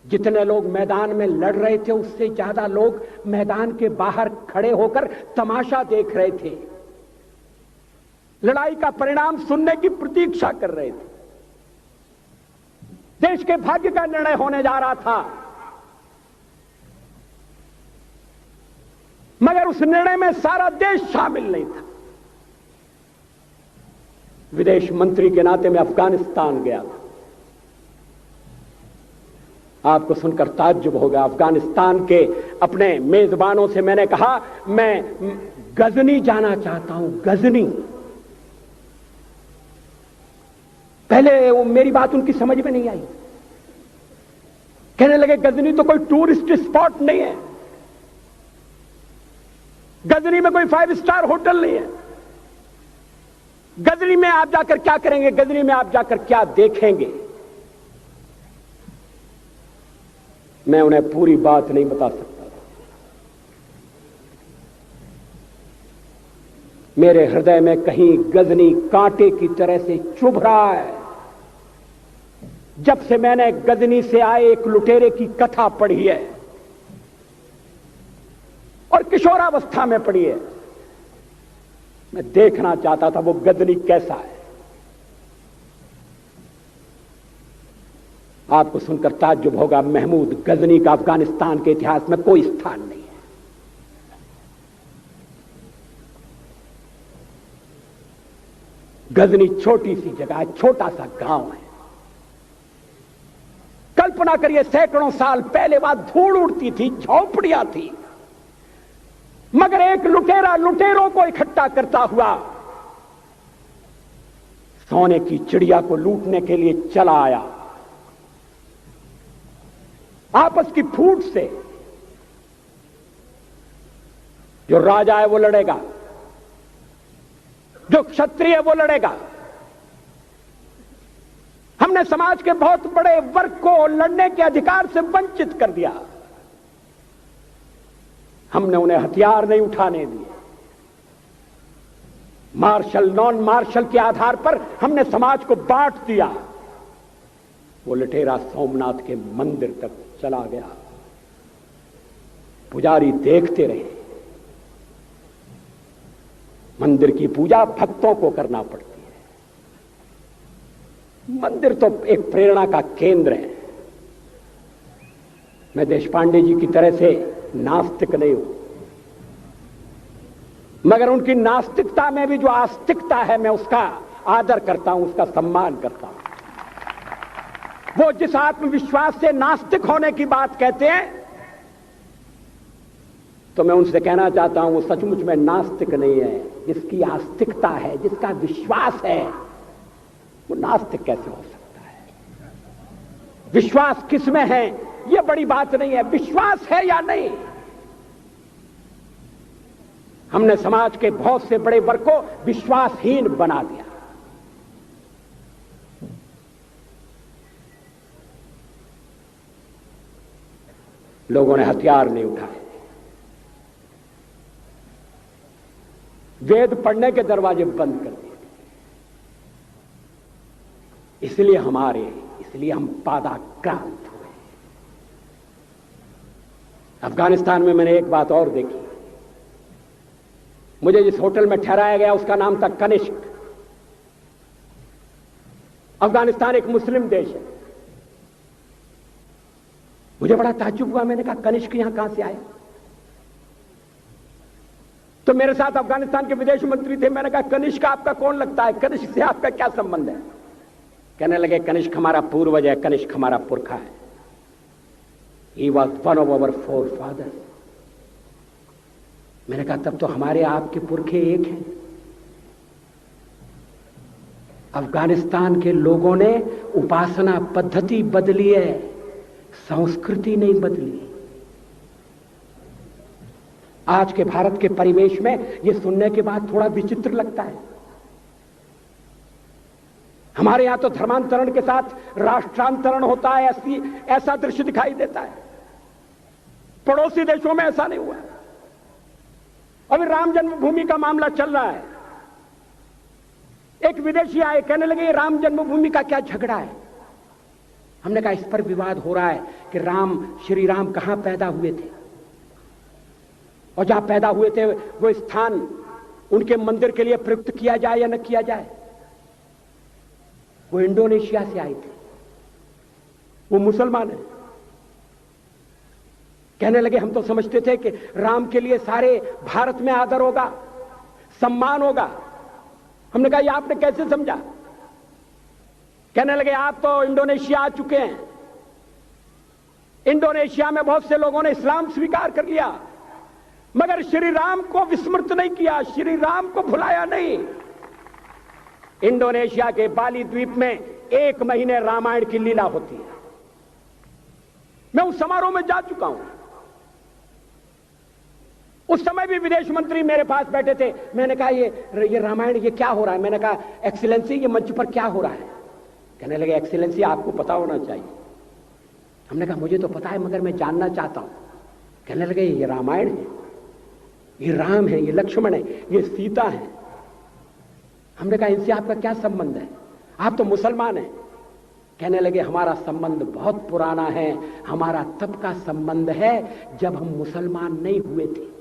जितने लोग मैदान में लड़ रहे थे उससे ज्यादा लोग मैदान के बाहर खड़े होकर तमाशा देख रहे थे, लड़ाई का परिणाम सुनने की प्रतीक्षा कर रहे थे। देश के भाग्य का निर्णय होने जा रहा था, मगर उस निर्णय में सारा देश शामिल नहीं था। विदेश मंत्री के नाते मैं अफगानिस्तान गया था। आपको सुनकर ताज्जुब होगा, अफगानिस्तान के अपने मेजबानों से मैंने कहा मैं गजनी जाना चाहता हूं, गजनी। पहले वो मेरी बात उनकी समझ में नहीं आई। कहने लगे गजनी तो कोई टूरिस्ट स्पॉट नहीं है, गजनी में कोई 5 स्टार होटल नहीं है, गजनी में आप जाकर क्या करेंगे, गजनी में आप जाकर क्या देखेंगे। मैं उन्हें पूरी बात नहीं बता सकता था। मेरे हृदय में कहीं गजनी कांटे की तरह से चुभ रहा है। जब से मैंने गजनी से आए एक लुटेरे की कथा पढ़ी है और किशोरावस्था में पढ़ी है, मैं देखना चाहता था वो गजनी कैसा है। आपको सुनकर ताज्जुब होगा, महमूद गजनी का अफगानिस्तान के इतिहास में कोई स्थान नहीं है। गजनी छोटी सी जगह है, छोटा सा गांव है। कल्पना करिए सैकड़ों साल पहले वहां धूल उड़ती थी, झोंपड़ियां थी, मगर एक लुटेरा लुटेरों को इकट्ठा करता हुआ सोने की चिड़िया को लूटने के लिए चला आया। आपस की फूट से जो राजा है वो लड़ेगा, जो क्षत्रिय है वो लड़ेगा। हमने समाज के बहुत बड़े वर्ग को लड़ने के अधिकार से वंचित कर दिया। हमने उन्हें हथियार नहीं उठाने दिए। मार्शल नॉन मार्शल के आधार पर हमने समाज को बांट दिया। वो लुटेरा सोमनाथ के मंदिर तक चला गया। पुजारी देखते रहे। मंदिर की पूजा भक्तों को करना पड़ती है। मंदिर तो एक प्रेरणा का केंद्र है। मैं देशपांडे जी की तरह से नास्तिक नहीं हूं, मगर उनकी नास्तिकता में भी जो आस्तिकता है मैं उसका आदर करता हूं, उसका सम्मान करता हूं। वो जिस आत्मविश्वास से नास्तिक होने की बात कहते हैं, तो मैं उनसे कहना चाहता हूं वो सचमुच में नास्तिक नहीं है। जिसकी आस्तिकता है, जिसका विश्वास है, वो नास्तिक कैसे हो सकता है। विश्वास किसमें है ये बड़ी बात नहीं है, विश्वास है या नहीं। हमने समाज के बहुत से बड़े वर्ग को विश्वासहीन बना दिया। लोगों ने हथियार नहीं उठाए, वेद पढ़ने के दरवाजे बंद कर दिए। इसलिए हम पादाक्रांत हुए। अफगानिस्तान में मैंने एक बात और देखी। मुझे जिस होटल में ठहराया गया उसका नाम था कनिष्क। अफगानिस्तान एक मुस्लिम देश है। मुझे बड़ा ताज्जुब हुआ। मैंने कहा कनिष्क यहां कहां से आया। तो मेरे साथ अफगानिस्तान के विदेश मंत्री थे। मैंने कहा कनिष्क आपका कौन लगता है, कनिष्क से आपका क्या संबंध है। कहने लगे कनिष्क हमारा पूर्वज है, कनिष्क हमारा पुरखा है। He was one of our forefathers। मैंने कहा तब तो हमारे आपके पुरखे एक हैं। अफगानिस्तान के लोगों ने उपासना पद्धति बदली है, संस्कृति नहीं बदली। आज के भारत के परिवेश में यह सुनने के बाद थोड़ा विचित्र लगता है। हमारे यहां तो धर्मांतरण के साथ राष्ट्रांतरण होता है, ऐसा दृश्य दिखाई देता है। पड़ोसी देशों में ऐसा नहीं हुआ। अभी राम जन्मभूमि का मामला चल रहा है। एक विदेशी आए, कहने लगे ये राम जन्मभूमि का क्या झगड़ा है। हमने कहा इस पर विवाद हो रहा है कि श्री राम कहां पैदा हुए थे, और जहां पैदा हुए थे वो स्थान उनके मंदिर के लिए प्रयुक्त किया जाए या न किया जाए। वो इंडोनेशिया से आए थे, वो मुसलमान है। कहने लगे हम तो समझते थे कि राम के लिए सारे भारत में आदर होगा, सम्मान होगा। हमने कहा ये आपने कैसे समझा? कहने लगे आप तो इंडोनेशिया आ चुके हैं, इंडोनेशिया में बहुत से लोगों ने इस्लाम स्वीकार कर लिया, मगर श्री राम को विस्मृत नहीं किया, श्री राम को भुलाया नहीं। इंडोनेशिया के बाली द्वीप में 1 महीने रामायण की लीला होती है। मैं उस समारोह में जा चुका हूं। उस समय भी विदेश मंत्री मेरे पास बैठे थे। मैंने कहा ये रामायण ये क्या हो रहा है? मैंने कहा एक्सीलेंसी ये मंच पर क्या हो रहा है? कहने लगे एक्सीलेंसी आपको पता होना चाहिए। हमने कहा मुझे तो पता है मगर मैं जानना चाहता हूं। कहने लगे ये रामायण है, ये राम है, ये लक्ष्मण है, ये सीता है। हमने कहा इनसे आपका क्या संबंध है? आप तो मुसलमान हैं। कहने लगे हमारा संबंध बहुत पुराना है, हमारा तब का संबंध है जब हम मुसलमान नहीं हुए थे।